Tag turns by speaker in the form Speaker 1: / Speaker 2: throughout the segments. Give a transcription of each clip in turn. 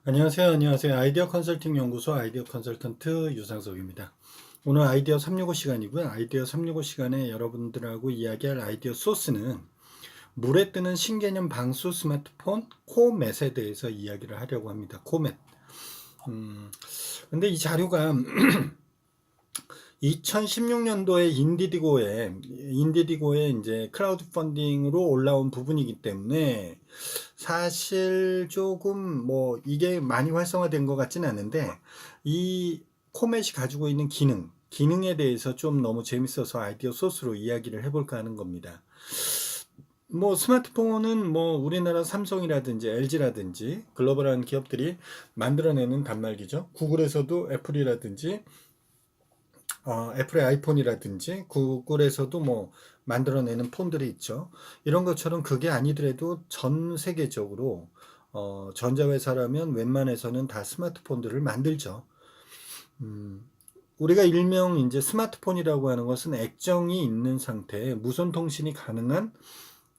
Speaker 1: 안녕하세요. 아이디어 컨설팅 연구소 아이디어 컨설턴트 유상석입니다. 오늘 아이디어 365 시간이고요. 아이디어 365 시간에 여러분들하고 이야기할 아이디어 소스는 물에 뜨는 신개념 방수 스마트폰 코멧에 대해서 이야기를 하려고 합니다. 코멧. 근데 이 자료가 2016년도에 인디디고에 이제 크라우드 펀딩으로 올라온 부분이기 때문에 사실 조금 뭐 이게 많이 활성화된 것 같진 않은데 이 코멧이 가지고 있는 기능에 대해서 좀 너무 재밌어서 아이디어 소스로 이야기를 해볼까 하는 겁니다. 뭐 스마트폰은 뭐 우리나라 삼성이라든지 LG라든지 글로벌한 기업들이 만들어내는 단말기죠. 구글에서도 애플이라든지 애플의 아이폰이라든지 구글에서도 뭐 만들어내는 폰들이 있죠. 이런 것처럼 그게 아니더라도 전 세계적으로 전자회사라면 웬만해서는 다 스마트폰들을 만들죠. 우리가 일명 이제 스마트폰이라고 하는 것은 액정이 있는 상태에 무선 통신이 가능한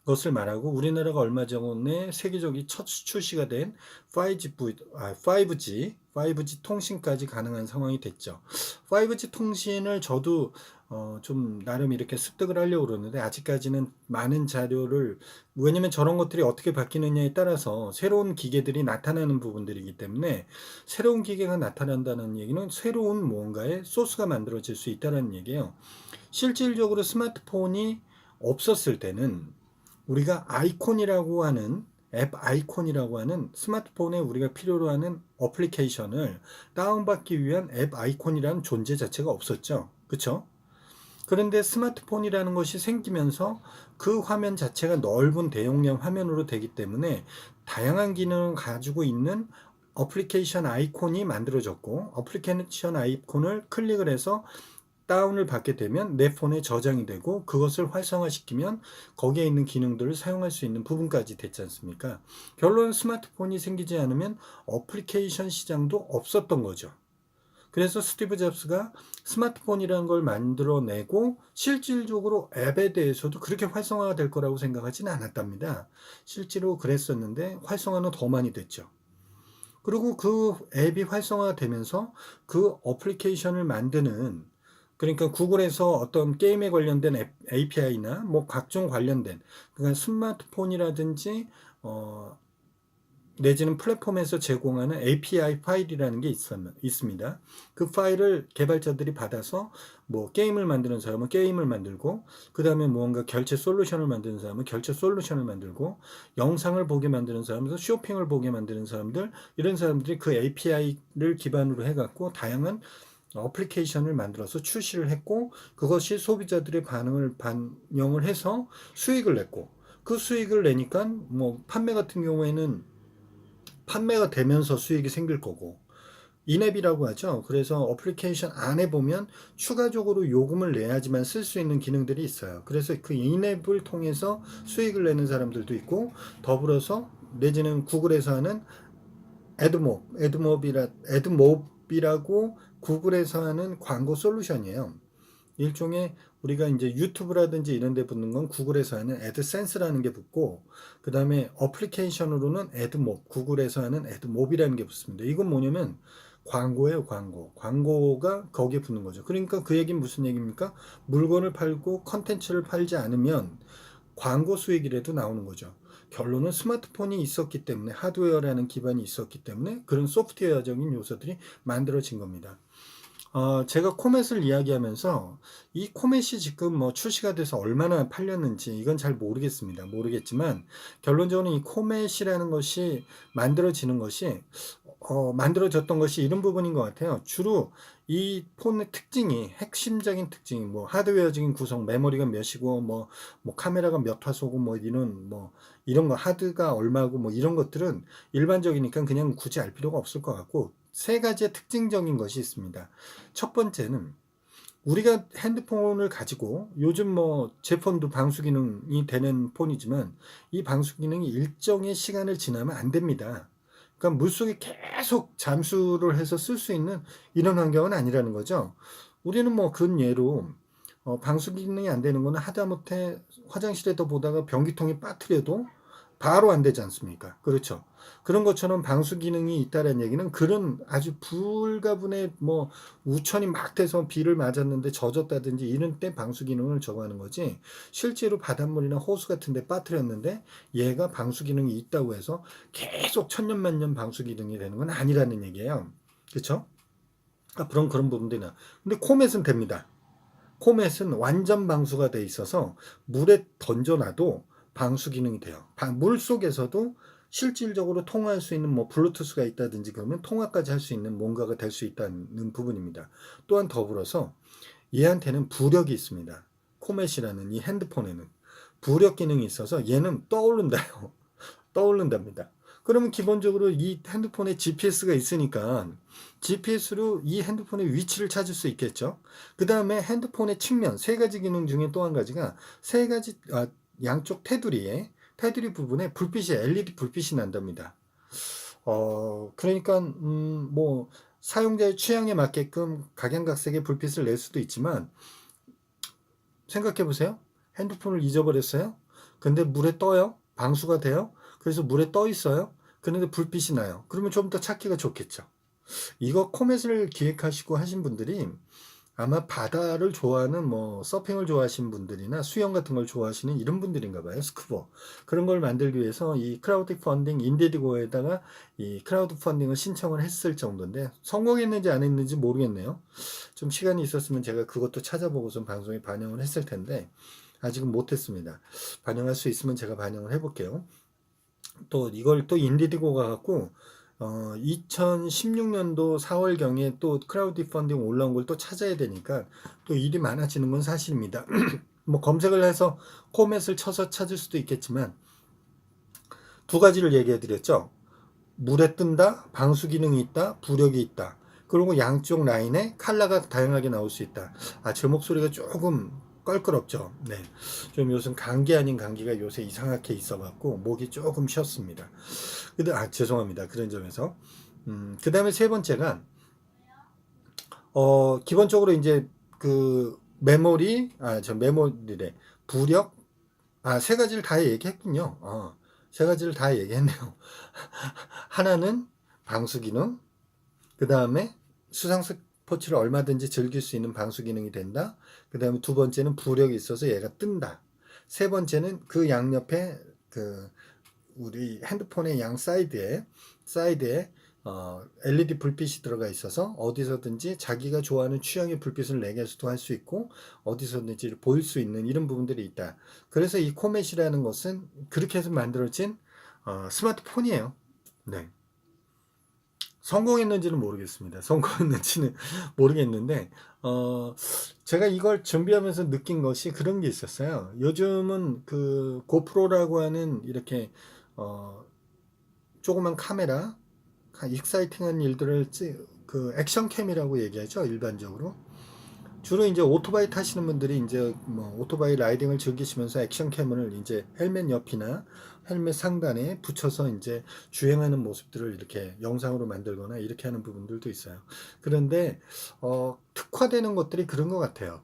Speaker 1: 것을 말하고 우리나라가 얼마 전에 세계적인 첫 출시가 된 5G 통신까지 가능한 상황이 됐죠. 5G 통신을 저도 좀 나름 이렇게 습득을 하려고 그러는데 아직까지는 많은 자료를 왜냐면 저런 것들이 어떻게 바뀌느냐에 따라서 새로운 기계들이 나타나는 부분들이기 때문에 새로운 기계가 나타난다는 얘기는 새로운 무언가의 소스가 만들어질 수 있다는 얘기예요. 실질적으로 스마트폰이 없었을 때는 우리가 아이콘이라고 하는 앱 아이콘이라고 하는 스마트폰에 우리가 필요로 하는 어플리케이션을 다운받기 위한 앱 아이콘이라는 존재 자체가 없었죠. 그쵸? 그런데 스마트폰이라는 것이 생기면서 그 화면 자체가 넓은 대용량 화면으로 되기 때문에 다양한 기능을 가지고 있는 어플리케이션 아이콘이 만들어졌고 어플리케이션 아이콘을 클릭을 해서 다운을 받게 되면 내 폰에 저장이 되고 그것을 활성화시키면 거기에 있는 기능들을 사용할 수 있는 부분까지 됐지 않습니까? 결론 스마트폰이 생기지 않으면 어플리케이션 시장도 없었던 거죠. 그래서 스티브 잡스가 스마트폰이라는 걸 만들어내고 실질적으로 앱에 대해서도 그렇게 활성화가 될 거라고 생각하지는 않았답니다. 실제로 그랬었는데 활성화는 더 많이 됐죠. 그리고 그 앱이 활성화되면서 그 어플리케이션을 만드는 그러니까 구글에서 어떤 게임에 관련된 API나 뭐 각종 관련된 그러니까 스마트폰이라든지 내지는 플랫폼에서 제공하는 API 파일이라는 게 있습니다. 그 파일을 개발자들이 받아서 뭐 게임을 만드는 사람은 게임을 만들고 그 다음에 무언가 결제 솔루션을 만드는 사람은 결제 솔루션을 만들고 영상을 보게 만드는 사람은 쇼핑을 보게 만드는 사람들 이런 사람들이 그 API를 기반으로 해갖고 다양한 어플리케이션을 만들어서 출시를 했고 그것이 소비자들의 반응을 반영을 해서 수익을 냈고 그 수익을 내니까 뭐 판매 같은 경우에는 판매가 되면서 수익이 생길 거고 인앱이라고 하죠. 그래서 어플리케이션 안에 보면 추가적으로 요금을 내야지만 쓸 수 있는 기능들이 있어요. 그래서 그 인앱을 통해서 수익을 내는 사람들도 있고 더불어서 내지는 구글에서 하는 애드몹이라고 구글에서 하는 광고 솔루션이에요. 일종의 우리가 이제 유튜브라든지 이런 데 붙는 건 구글에서 하는 애드센스라는 게 붙고 그 다음에 어플리케이션으로는 애드몹 구글에서 하는 애드몹이라는 게 붙습니다. 이건 뭐냐면 광고예요. 광고가 거기에 붙는 거죠. 그러니까 그 얘기는 무슨 얘기입니까? 물건을 팔고 컨텐츠를 팔지 않으면 광고 수익이라도 나오는 거죠. 결론은 스마트폰이 있었기 때문에 하드웨어라는 기반이 있었기 때문에 그런 소프트웨어적인 요소들이 만들어진 겁니다. 제가 코멧을 이야기하면서 이 코멧이 지금 뭐 출시가 돼서 얼마나 팔렸는지 이건 잘 모르겠습니다. 모르겠지만 결론적으로 이 코멧이라는 것이 만들어지는 것이 만들어졌던 것이 이런 부분인 것 같아요. 주로 이 폰의 특징이 핵심적인 특징이 뭐 하드웨어적인 구성, 메모리가 몇이고 뭐 카메라가 몇 화소고 뭐 이런 거 하드가 얼마고 뭐 이런 것들은 일반적이니까 그냥 굳이 알 필요가 없을 것 같고 세 가지의 특징적인 것이 있습니다. 첫 번째는 우리가 핸드폰을 가지고 요즘 뭐 제 폰도 방수 기능이 되는 폰이지만 이 방수 기능이 일정의 시간을 지나면 안 됩니다. 그러니까 물속에 계속 잠수를 해서 쓸 수 있는 이런 환경은 아니라는 거죠. 우리는 뭐 근예로 방수 기능이 안 되는 거는 하다못해 화장실에도 보다가 변기통이 빠뜨려도 바로 안 되지 않습니까? 그렇죠. 그런 것처럼 방수 기능이 있다는 얘기는 그런 아주 불가분의 뭐 우천이 막 돼서 비를 맞았는데 젖었다든지 이런 때 방수 기능을 저거 하는 거지, 실제로 바닷물이나 호수 같은 데 빠뜨렸는데 얘가 방수 기능이 있다고 해서 계속 천년만년 방수 기능이 되는 건 아니라는 얘기예요. 그렇죠? 그런 부분들이나. 근데 코멧은 됩니다. 코멧은 완전 방수가 돼 있어서 물에 던져놔도 방수 기능이 돼요. 물 속에서도 실질적으로 통화할 수 있는 뭐 블루투스가 있다든지 그러면 통화까지 할 수 있는 뭔가가 될 수 있다는 부분입니다. 또한 더불어서 얘한테는 부력이 있습니다. 코멧이라는 이 핸드폰에는 부력 기능이 있어서 얘는 떠오른다요. 떠오른답니다. 그러면 기본적으로 이 핸드폰에 GPS가 있으니까 GPS로 이 핸드폰의 위치를 찾을 수 있겠죠. 그 다음에 핸드폰의 측면, 세 가지 기능 중에 또 한 가지가 세 가지, 양쪽 테두리 부분에 불빛이, LED 불빛이 난답니다. 그러니까, 뭐, 사용자의 취향에 맞게끔 각양각색의 불빛을 낼 수도 있지만, 생각해 보세요. 핸드폰을 잊어버렸어요? 근데 물에 떠요? 방수가 돼요? 그래서 물에 떠 있어요? 그런데 불빛이 나요. 그러면 좀 더 찾기가 좋겠죠. 이거 코멧을 기획하시고 하신 분들이 아마 바다를 좋아하는 뭐 서핑을 좋아하시는 분들이나 수영 같은 걸 좋아하시는 이런 분들인가 봐요. 스쿠버. 그런 걸 만들기 위해서 이 크라우드 펀딩 인디디고에다가 이 크라우드 펀딩을 신청을 했을 정도인데 성공했는지 안 했는지 모르겠네요. 좀 시간이 있었으면 제가 그것도 찾아보고 좀 방송에 반영을 했을 텐데 아직은 못했습니다. 반영할 수 있으면 제가 반영을 해볼게요. 또 이걸 또 인디디고가 갖고 2016년도 4월경에 또 크라우드 펀딩 올라온 걸 또 찾아야 되니까 또 일이 많아지는 건 사실입니다. 뭐 검색을 해서 코멧을 쳐서 찾을 수도 있겠지만 두 가지를 얘기해 드렸죠. 물에 뜬다, 방수 기능이 있다, 부력이 있다. 그리고 양쪽 라인에 컬러가 다양하게 나올 수 있다. 제 목소리가 조금 껄끄럽죠. 네. 좀 요즘 감기 아닌 감기가 요새 이상하게 있어갖고 목이 조금 쉬었습니다. 근데 죄송합니다. 그런 점에서. 그 다음에 세 번째가 기본적으로 이제 그 메모리래 부력, 세 가지를 다 얘기했군요. 세 가지를 다 얘기했네요. 하나는 방수 기능, 그 다음에 수상 스포츠를 얼마든지 즐길 수 있는 방수 기능이 된다. 그 다음에 두 번째는 부력이 있어서 얘가 뜬다. 세 번째는 그 양옆에 그 우리 핸드폰의 양 사이드에 LED 불빛이 들어가 있어서 어디서든지 자기가 좋아하는 취향의 불빛을 내게 수도 할 수 있고 어디서든지 보일 수 있는 이런 부분들이 있다. 그래서 이 코멧이라는 것은 그렇게 해서 만들어진 스마트폰이에요. 네. 성공했는지는 모르겠습니다. 성공했는지는 모르겠는데, 제가 이걸 준비하면서 느낀 것이 그런 게 있었어요. 요즘은 그 고프로라고 하는 이렇게, 조그만 카메라, 익사이팅한 일들을 그 액션캠이라고 얘기하죠. 일반적으로. 주로 이제 오토바이 타시는 분들이 이제 뭐 오토바이 라이딩을 즐기시면서 액션캠을 이제 헬멧 옆이나 헬멧 상단에 붙여서 이제 주행하는 모습들을 이렇게 영상으로 만들거나 이렇게 하는 부분들도 있어요. 그런데 특화되는 것들이 그런 것 같아요.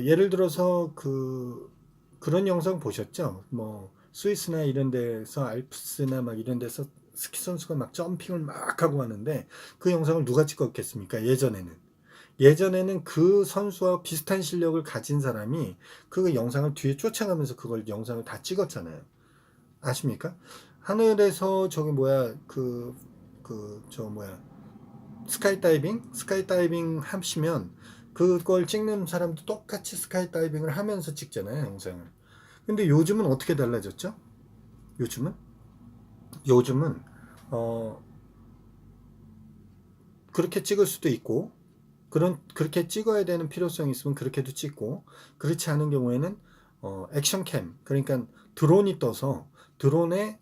Speaker 1: 예를 들어서 그런 영상 보셨죠? 뭐 스위스나 이런 데서 알프스나 막 이런 데서 스키 선수가 막 점핑을 막 하고 하는데 그 영상을 누가 찍었겠습니까? 예전에는 그 선수와 비슷한 실력을 가진 사람이 그 영상을 뒤에 쫓아가면서 그걸 영상을 다 찍었잖아요. 아십니까? 하늘에서 저기 뭐야 스카이다이빙 하시면 그걸 찍는 사람도 똑같이 스카이다이빙을 하면서 찍잖아요, 영상을. 근데 요즘은 어떻게 달라졌죠? 요즘은 어 그렇게 찍을 수도 있고 그렇게 찍어야 되는 필요성이 있으면 그렇게도 찍고, 그렇지 않은 경우에는 액션캠, 그러니까 드론이 떠서 드론에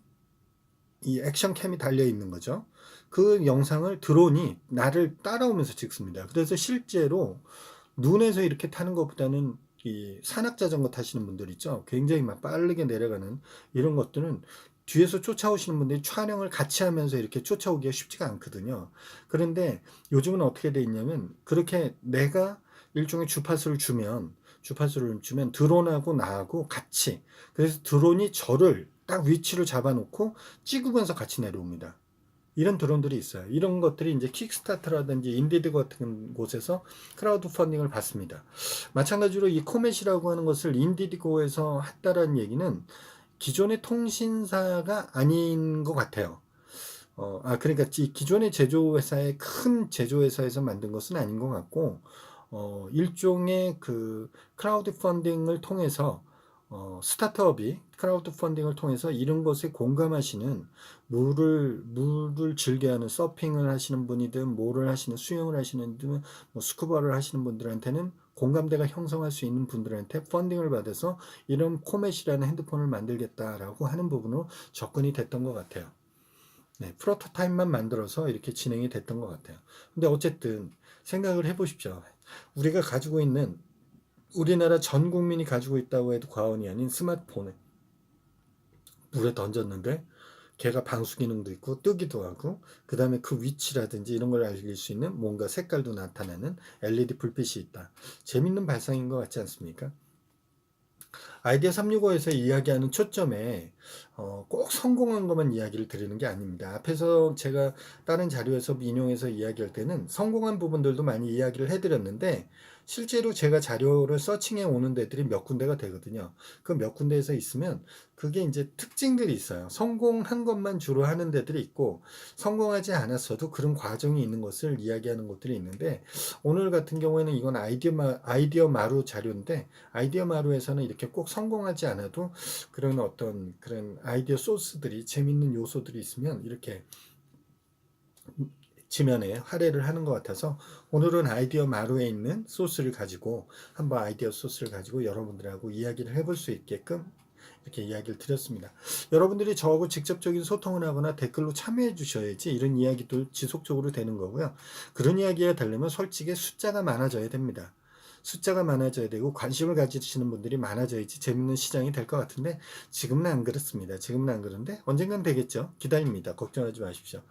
Speaker 1: 이 액션캠이 달려 있는 거죠. 그 영상을 드론이 나를 따라오면서 찍습니다. 그래서 실제로 눈에서 이렇게 타는 것보다는 이 산악자전거 타시는 분들 있죠. 굉장히 막 빠르게 내려가는 이런 것들은 뒤에서 쫓아오시는 분들이 촬영을 같이 하면서 이렇게 쫓아오기가 쉽지가 않거든요. 그런데 요즘은 어떻게 돼 있냐면 그렇게 내가 일종의 주파수를 주면 드론하고 나하고 같이, 그래서 드론이 저를 딱 위치를 잡아놓고 찍으면서 같이 내려옵니다. 이런 드론들이 있어요. 이런 것들이 이제 킥스타터라든지 인디드 같은 곳에서 크라우드 펀딩을 받습니다. 마찬가지로 이 코멧이라고 하는 것을 인디디고에서 했다라는 얘기는 기존의 통신사가 아닌 것 같아요. 그러니까 기존의 제조회사의 큰 제조회사에서 만든 것은 아닌 것 같고, 일종의 그 크라우드 펀딩을 통해서 스타트업이 크라우드 펀딩을 통해서 이런 것에 공감하시는 물을 즐겨하는 서핑을 하시는 분이든 뭐를 하시는 수영을 하시는 분, 뭐 스쿠버를 하시는 분들한테는 공감대가 형성할 수 있는 분들한테 펀딩을 받아서 이런 코멧이라는 핸드폰을 만들겠다라고 하는 부분으로 접근이 됐던 것 같아요. 네, 프로토타입만 만들어서 이렇게 진행이 됐던 것 같아요. 근데 어쨌든 생각을 해보십시오. 우리가 가지고 있는 우리나라 전 국민이 가지고 있다고 해도 과언이 아닌 스마트폰을 물에 던졌는데 걔가 방수 기능도 있고 뜨기도 하고 그 다음에 그 위치라든지 이런 걸 알릴 수 있는 뭔가 색깔도 나타나는 LED 불빛이 있다. 재밌는 발상인 것 같지 않습니까? 아이디어 365에서 이야기하는 초점에 꼭 성공한 것만 이야기를 드리는 게 아닙니다. 앞에서 제가 다른 자료에서 인용해서 이야기할 때는 성공한 부분들도 많이 이야기를 해드렸는데 실제로 제가 자료를 서칭해 오는 데들이 몇 군데가 되거든요. 그 몇 군데에서 있으면 그게 이제 특징들이 있어요. 성공한 것만 주로 하는 데들이 있고 성공하지 않았어도 그런 과정이 있는 것을 이야기하는 것들이 있는데 오늘 같은 경우에는 이건 아이디어 마루 자료인데 아이디어 마루에서는 이렇게 꼭 성공하지 않아도 그런 어떤 그런 아이디어 소스들이 재밌는 요소들이 있으면 이렇게 지면에 할애를 하는 것 같아서 오늘은 아이디어 마루에 있는 소스를 가지고 한번 아이디어 소스를 가지고 여러분들하고 이야기를 해볼 수 있게끔 이렇게 이야기를 드렸습니다. 여러분들이 저하고 직접적인 소통을 하거나 댓글로 참여해 주셔야지 이런 이야기도 지속적으로 되는 거고요. 그런 이야기가 되려면 솔직히 숫자가 많아져야 됩니다. 숫자가 많아져야 되고 관심을 가지시는 분들이 많아져야지 재밌는 시장이 될 것 같은데 지금은 안 그렇습니다. 지금은 안 그런데 언젠간 되겠죠. 기다립니다. 걱정하지 마십시오.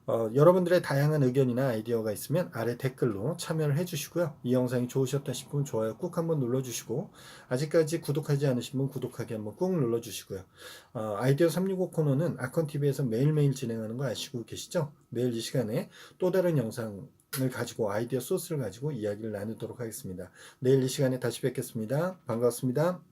Speaker 1: 어, 여러분들의 다양한 의견이나 아이디어가 있으면 아래 댓글로 참여를 해주시고요. 이 영상이 좋으셨다 싶으면 좋아요 꾹 한번 눌러주시고 아직까지 구독하지 않으신 분 구독하기 한번 꾹 눌러주시고요. 아이디어 365 코너는 아컨TV에서 매일매일 진행하는 거 아시고 계시죠? 내일 이 시간에 또 다른 영상을 가지고 아이디어 소스를 가지고 이야기를 나누도록 하겠습니다. 내일 이 시간에 다시 뵙겠습니다. 반갑습니다.